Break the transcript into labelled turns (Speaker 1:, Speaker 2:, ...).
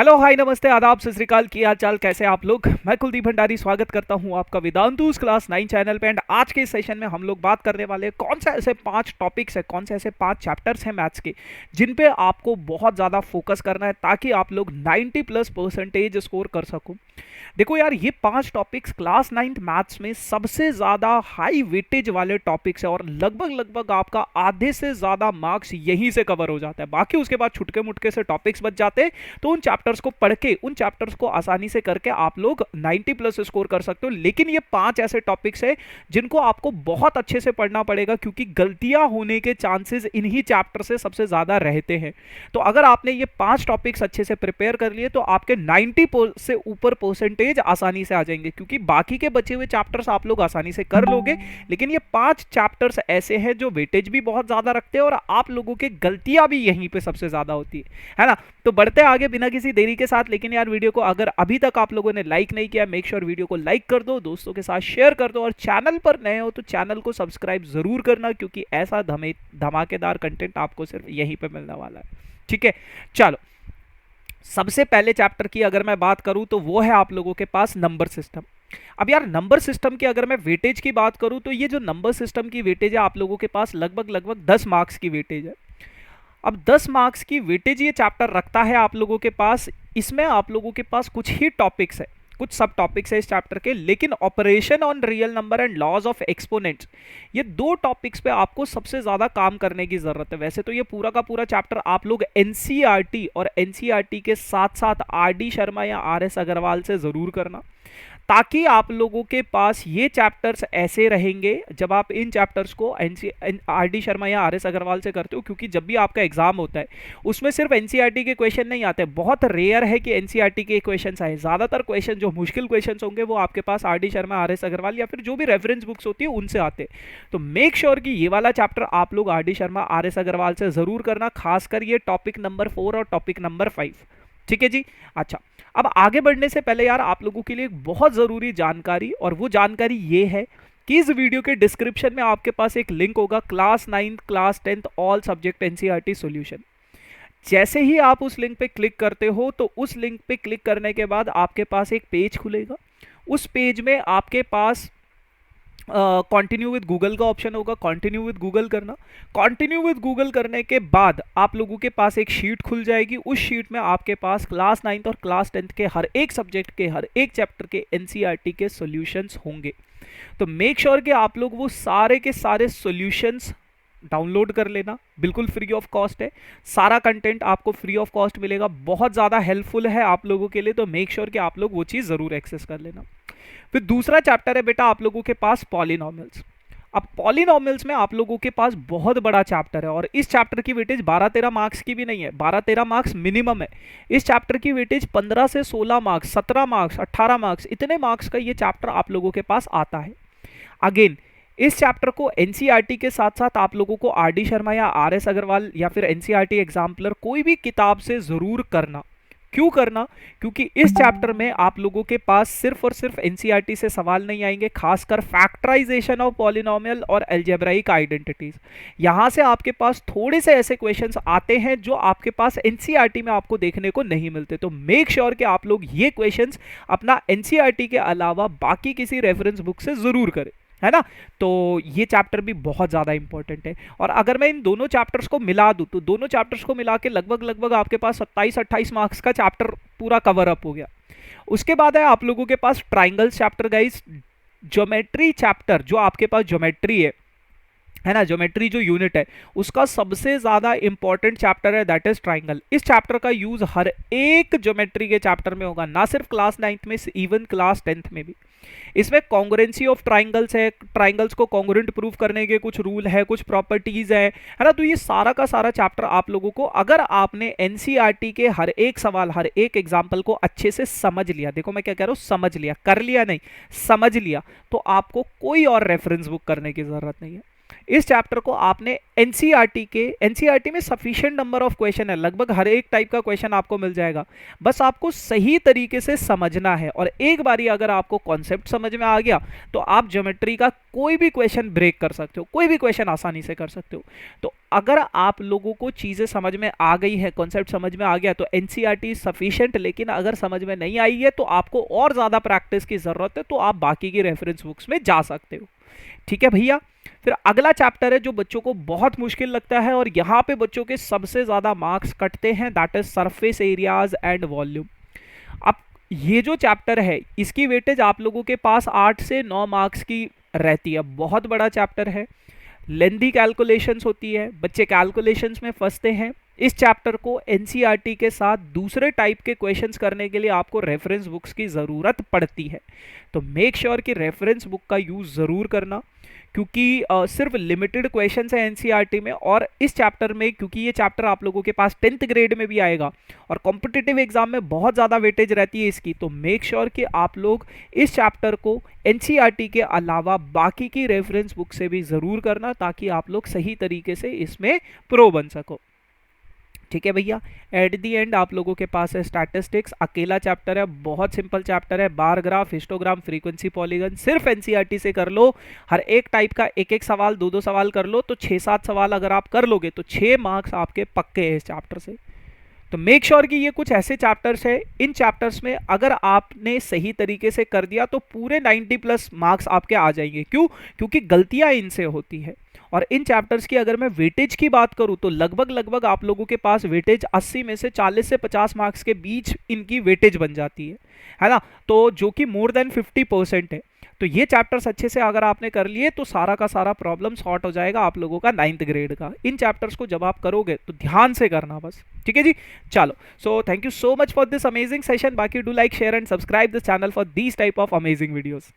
Speaker 1: Hello hi नमस्ते आदाब सत श्री अकाल। की हाल चाल, कैसे आप लोग। मैं कुलदीप भंडारी स्वागत करता हूं आपका वेदांतुस क्लास 9 चैनल पे। एंड आज के सेशन में हम लोग बात करने वाले हैं कौन से ऐसे 5 टॉपिक्स है, कौन से ऐसे 5 चैप्टर्स हैं मैथ्स के जिन पे आपको बहुत ज़्यादा फोकस करना है ताकि आप लोग 90+ परसेंटेज स्कोर कर सको। देखो यार, ये 5 टॉपिक्स क्लास 9th मैथ्स में सबसे ज़्यादा हाई वेटेज वाले टॉपिक्स है और लगभग लगभग आपका आधे से ज़्यादा मार्क्स यहीं से कवर हो जाता है। बाकी उसके बाद छुटके मुटके से टॉपिक्स बच जाते हैं, तो उन चैप्टर्स को पढ़ के उन चैप्टर्स को आसानी से करके आप लोग 90+ स्कोर कर सकते हो। लेकिन ये 5 ऐसे टॉपिक्स है जिनको आपको बहुत अच्छे से पढ़ना पड़ेगा क्योंकि गलतियां होने के चांसेस इन्हीं चैप्टर से सबसे ज़्यादा रहते हैं। तो अगर आपने ये 5 टॉपिक्स अच्छे से प्रिपेयर कर लिए तो आपके 90 से ऊपर परसेंटेज आसानी से आ जाएंगे, क्योंकि बाकी के बचे हुए चैप्टर्स आप लोग आसानी से कर लोगे। लेकिन ये 5 चैप्टर्स ऐसे हैं जो वेटेज भी बहुत ज्यादा रखते हैं और आप लोगों के गलतियां भी यहीं पे सबसे ज्यादा होती है ना। तो बढ़ते आगे बिना किसी देरी के साथ। लेकिन यार, वीडियो को अगर अभी तक आप लोगों ने लाइक नहीं किया, मेक श्योर वीडियो को लाइक कर दो, दोस्तों के साथ शेयर कर दो और चैनल पर नए हो तो चैनल को सब्सक्राइब जरूर करना, क्योंकि ऐसा धमाकेदार कंटेंट आपको सिर्फ यहीं पे मिलने वाला है। ठीक है, चलो। सबसे पहले चैप्टर की अगर मैं बात करूं तो वो है आप लोगों के पास नंबर सिस्टम। अब यार, नंबर सिस्टम की अगर मैं वेटेज की बात करूं तो ये जो नंबर सिस्टम की वेटेज है आप लोगों के पास लगभग लगभग 10 मार्क्स की वेटेज है। अब 10 मार्क्स की वेटेज ये चैप्टर रखता है आप लोगों के पास। इसमें आप लोगों के पास कुछ ही टॉपिक्स है, कुछ सब टॉपिक्स है इस चैप्टर के, लेकिन operation on real number and laws of exponents, ये 2 टॉपिक्स पे आपको सबसे ज्यादा काम करने की जरूरत है। वैसे तो ये पूरा का पूरा चैप्टर आप लोग एनसीईआरटी और एनसीईआरटी के साथ साथ आरडी शर्मा या आरएस अग्रवाल से जरूर करना, ताकि आप लोगों के पास ये चैप्टर्स ऐसे रहेंगे जब आप इन चैप्टर्स को आरडी शर्मा या आरएस अग्रवाल से करते हो। क्योंकि जब भी आपका एग्जाम होता है उसमें सिर्फ एनसीईआरटी के क्वेश्चन नहीं आते, बहुत रेयर है कि एनसीईआरटी के क्वेश्चन आए। ज्यादातर क्वेश्चन जो मुश्किल क्वेश्चन होंगे वो आपके पास आरडी शर्मा, आरएस अग्रवाल या फिर जो भी रेफरेंस बुक्स होती है उनसे आते। तो मेक श्योर कि ये वाला चैप्टर आप लोग आरडी शर्मा, आरएस अग्रवाल से जरूर करना, खासकर ये टॉपिक नंबर 4 और टॉपिक नंबर 5। ठीक है जी। अच्छा, अब आगे बढ़ने से पहले यार आप लोगों के लिए एक बहुत जरूरी जानकारी, और वो जानकारी ये है कि इस वीडियो के डिस्क्रिप्शन में आपके पास एक लिंक होगा, class 9 class 10 all subject NCERT solution. जैसे ही आप उस लिंक पे क्लिक करते हो तो उस लिंक पे क्लिक करने के बाद आपके पास एक पेज खुलेगा। उस पेज में आपके पास कंटिन्यू विद गूगल का ऑप्शन होगा, कंटिन्यू विद गूगल करना। कंटिन्यू विद गूगल करने के बाद आप लोगों के पास एक शीट खुल जाएगी। उस शीट में आपके पास क्लास 9 और क्लास 10 के हर एक सब्जेक्ट के हर एक चैप्टर के एनसीईआरटी के सॉल्यूशंस होंगे। तो मेक श्योर कि आप लोग वो सारे के सारे सॉल्यूशंस डाउनलोड कर लेना, बिल्कुल फ्री ऑफ कॉस्ट है। सारा कंटेंट आपको फ्री ऑफ कॉस्ट मिलेगा, बहुत ज़्यादा हेल्पफुल है आप लोगों के लिए। तो मेक श्योर कि आप लोग वो चीज़ ज़रूर एक्सेस कर लेना। फिर दूसरा चैप्टर है बेटा आप लोगों के पास पॉलिनॉमियल्स। अब पॉलिनॉमियल्स में आप लोगों के पास बहुत बड़ा चैप्टर है और इस चैप्टर की वेटेज 12-13 मार्क्स की भी नहीं है, 12-13 मार्क्स मिनिमम है। इस चैप्टर की वेटेज 15 से 16 मार्क्स, 17 मार्क्स, 18 मार्क्स, इतने मार्क्स का ये चैप्टर आप लोगों के पास आता है। अगेन, इस चैप्टर को एनसीईआरटी के साथ साथ आप लोगों को आरडी शर्मा या आरएस अग्रवाल या फिर एनसीईआरटी एग्जाम्पलर कोई भी किताब से जरूर करना। क्यों करना? क्योंकि इस चैप्टर में आप लोगों के पास सिर्फ और सिर्फ एनसीईआरटी से सवाल नहीं आएंगे, खासकर फैक्टराइजेशन ऑफ पॉलिनोमियल और अलजेब्राइक आइडेंटिटीज। यहां से आपके पास थोड़े से ऐसे क्वेश्चंस आते हैं जो आपके पास एनसीईआरटी में आपको देखने को नहीं मिलते। तो मेक श्योर कि आप लोग ये क्वेश्चंस अपना एनसीईआरटी के अलावा बाकी किसी रेफरेंस बुक से जरूर करें, है ना। तो ये चैप्टर भी बहुत ज़्यादा इंपॉर्टेंट है। और अगर मैं इन दोनों चैप्टर्स को मिला दूं तो दोनों चैप्टर्स को मिला के लगभग लगभग आपके पास 27-28 मार्क्स का चैप्टर पूरा कवर अप हो गया। उसके बाद है आप लोगों के पास triangles chapter guys. Geometry chapter, जो आपके पास ज्योमेट्री है ना, ज्योमेट्री जो यूनिट है उसका सबसे ज्यादा इंपॉर्टेंट चैप्टर है, दैट इज ट्राइंगल। इस चैप्टर का यूज हर एक ज्योमेट्री के चैप्टर में होगा, ना सिर्फ क्लास 9th में, इवन क्लास 10th में भी। इसमें कॉन्ग्रुएंसी ऑफ ट्राइंगल्स है, ट्राइंगल्स को कॉन्ग्रुएंट प्रूव करने के कुछ रूल है, कुछ प्रॉपर्टीज है ना। तो ये सारा का सारा चैप्टर आप लोगों को, अगर आपने एनसीईआरटी के हर एक सवाल, हर एक एग्जाम्पल को अच्छे से समझ लिया, देखो मैं क्या कह रहा हूं, समझ लिया, कर लिया नहीं, समझ लिया, तो आपको कोई और रेफरेंस बुक करने की जरूरत नहीं है। इस चैप्टर को आपने एनसीईआरटी में सफिशिएंट नंबर ऑफ क्वेश्चन है, लगभग हर एक टाइप का क्वेश्चन आपको मिल जाएगा, बस आपको सही तरीके से समझना है। और एक बारी अगर आपको कॉन्सेप्ट समझ में आ गया तो आप ज्योमेट्री का कोई भी क्वेश्चन ब्रेक कर सकते हो, कोई भी क्वेश्चन आसानी से कर सकते हो। तो अगर आप लोगों को चीज़ें समझ में आ गई है, कॉन्सेप्ट समझ में आ गया, तो एनसीईआरटी सफिशिएंट। लेकिन अगर समझ में नहीं आई है तो आपको और ज़्यादा प्रैक्टिस की ज़रूरत है, तो आप बाकी की रेफरेंस बुक्स में जा सकते हो। ठीक है भैया। फिर अगला चैप्टर है जो बच्चों को बहुत मुश्किल लगता है और यहाँ पे बच्चों के सबसे ज़्यादा मार्क्स कटते हैं, that is surface areas and volume. अब ये जो चैप्टर है इसकी वेटेज आप लोगों के पास 8 से 9 मार्क्स की रहती है। बहुत बड़ा चैप्टर है, लेंदी कैलकुलेशंस होती है, बच्चे कैलकुलेशंस में फंसते हैं। इस चैप्टर को एनसीईआरटी के साथ दूसरे टाइप के क्वेश्चंस करने के लिए आपको रेफरेंस बुक्स की ज़रूरत पड़ती है। तो मेक श्योर कि रेफरेंस बुक का यूज़ ज़रूर करना, क्योंकि सिर्फ लिमिटेड क्वेश्चंस है एनसीईआरटी में। और इस चैप्टर में, क्योंकि ये चैप्टर आप लोगों के पास 10th ग्रेड में भी आएगा और कॉम्पिटिटिव एग्जाम में बहुत ज़्यादा वेटेज रहती है इसकी, तो मेक श्योर कि आप लोग इस चैप्टर को एनसीईआरटी के अलावा बाकी की रेफरेंस बुक से भी ज़रूर करना, ताकि आप लोग सही तरीके से इसमें प्रो बन सको। ठीक है भैया। एट दी एंड आप लोगों के पास है स्टैटिस्टिक्स, अकेला चैप्टर है, बहुत सिंपल चैप्टर है। Bar graph, histogram, frequency, polygon, सिर्फ एनसीईआरटी से कर लो। हर एक टाइप का एक एक सवाल, दो दो सवाल कर लो, तो 6-7 सवाल अगर आप कर लोगे तो 6 मार्क्स आपके पक्के हैं इस चैप्टर से। तो मेक श्योर कि ये कुछ ऐसे चैप्टर्स है, इन चैप्टर्स में अगर आपने सही तरीके से कर दिया तो पूरे 90+ मार्क्स आपके आ जाएंगे। क्यों? क्योंकि गलतियां इनसे होती है। और इन चैप्टर्स की अगर मैं वेटेज की बात करूं तो लगभग आप लोगों के पास वेटेज 80 में से 40 से 50 मार्क्स के बीच इनकी वेटेज बन जाती है ना, तो जो कि मोर देन 50% है। तो ये चैप्टर्स अच्छे से अगर आपने कर लिए तो सारा का सारा प्रॉब्लम सॉर्ट हो जाएगा आप लोगों का 9th ग्रेड का। इन चैप्टर्स को जब आप करोगे तो ध्यान से करना बस। ठीक है जी, चलो। So thank you so much for this amazing session. बाकी do like, share and subscribe this channel for these type of amazing videos.